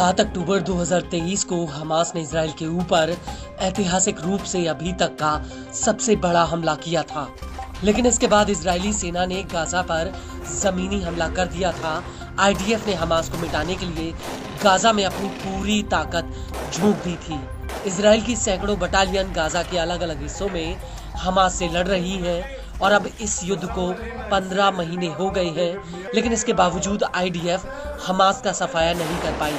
7 अक्टूबर 2023 को हमास ने इजराइल के ऊपर ऐतिहासिक रूप से अभी तक का सबसे बड़ा हमला किया था। लेकिन इसके बाद इजरायली सेना ने गाजा पर जमीनी हमला कर दिया था। आईडीएफ ने हमास को मिटाने के लिए गाजा में अपनी पूरी ताकत झोंक दी थी। इजराइल की सैकड़ों बटालियन गाजा के अलग अलग हिस्सों में हमास से लड़ रही हैं और अब इस युद्ध को 15 महीने हो गए हैं, लेकिन इसके बावजूद आईडीएफ हमास का सफाया नहीं कर पाई,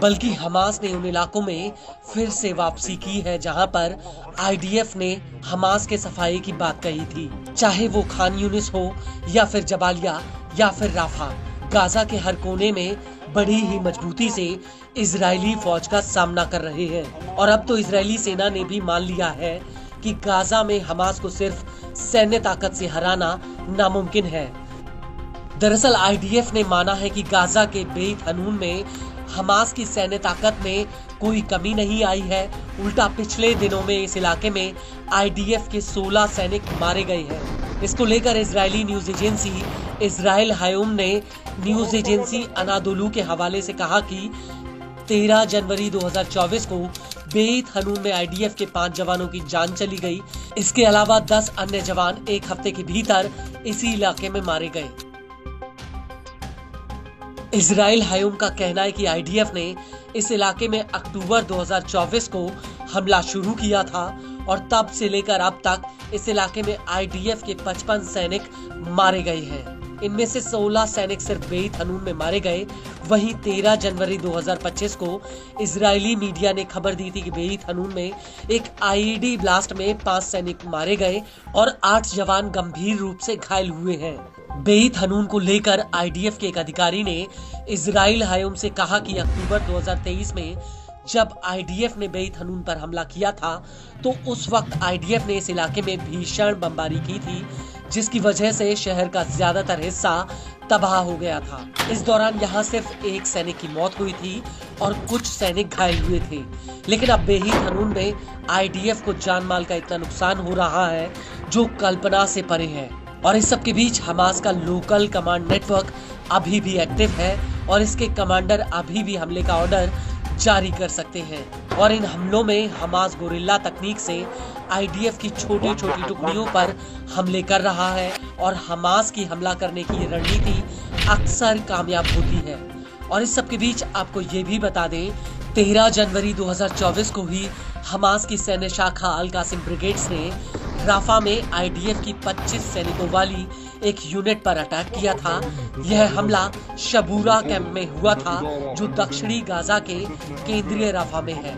बल्कि हमास ने उन इलाकों में फिर से वापसी की है जहां पर आईडीएफ ने हमास के सफाये की बात कही थी। चाहे वो खान यूनिस हो या फिर जबालिया या फिर राफा, गाजा के हर कोने में बड़ी ही मजबूती से इजरायली फौज का सामना कर रहे हैं। और अब तो इजरायली सेना ने भी मान लिया है कि गाजा में हमास को सिर्फ सैन्य ताकत से हराना नामुमकिन है। दरअसल आईडीएफ ने माना है कि गाजा के बेत हनून में हमास की सैन्य ताकत में कोई कमी नहीं आई है। उल्टा पिछले दिनों में इस इलाके में आईडीएफ के 16 सैनिक मारे गए हैं। इसको लेकर Israeli news agency Israel Hayom ने न्यूज एजेंसी अनादोलू के हवाले से कहा कि 13 जनवरी 2024 को बेत हनून में आईडीएफ के 5 जवानों की जान चली गई। इसके अलावा 10 अन्य जवान एक हफ्ते के भीतर इसी इलाके में मारे गए। इजराइल हायोम का कहना है कि आईडीएफ ने इस इलाके में अक्टूबर 2024 को हमला शुरू किया था और तब से लेकर अब तक इस इलाके में आईडीएफ के 55 सैनिक मारे गए हैं। इनमें से 16 सैनिक सिर्फ बेत हनून में मारे गए। वहीं 13 जनवरी 2025 को इजरायली मीडिया ने खबर दी थी कि बेत हनून में एक आईईडी ब्लास्ट में 5 सैनिक मारे गए और 8 जवान गंभीर रूप से घायल हुए हैं। बेत हनून को लेकर आईडीएफ के एक अधिकारी ने इजराइल हायोम से कहा कि अक्टूबर 2023 में जब आईडीएफ ने बेत हनून पर हमला किया था तो उस वक्त आईडीएफ ने इस इलाके में भीषण बमबारी की थी, जिसकी वजह से शहर का ज्यादातर हिस्सा तबाह हो गया था। इस दौरान यहाँ सिर्फ एक सैनिक की मौत हुई थी और कुछ सैनिक घायल हुए थे। लेकिन अब बेत हनून में आईडीएफ को जान माल का इतना नुकसान हो रहा है जो कल्पना से परे है। और इस सब के बीच हमास का लोकल कमांड नेटवर्क अभी भी एक्टिव है और इसके कमांडर अभी भी हमले का ऑर्डर जारी कर सकते हैं। और इन हमलों में हमास गोरिल्ला तकनीक से आईडीएफ की छोटी छोटी टुकड़ियों पर हमले कर रहा है और हमास की हमला करने की रणनीति अक्सर कामयाब होती है। और इस सब के बीच आपको ये भी बता दें, 13 जनवरी 2024 को ही हमास की सैन्य शाखा अल कासिम ब्रिगेड्स ने राफा में आईडीएफ की 25 सैनिकों वाली एक यूनिट पर अटैक किया था। यह हमला शबूरा कैंप में हुआ था जो दक्षिणी गाजा के केंद्रीय राफा में है।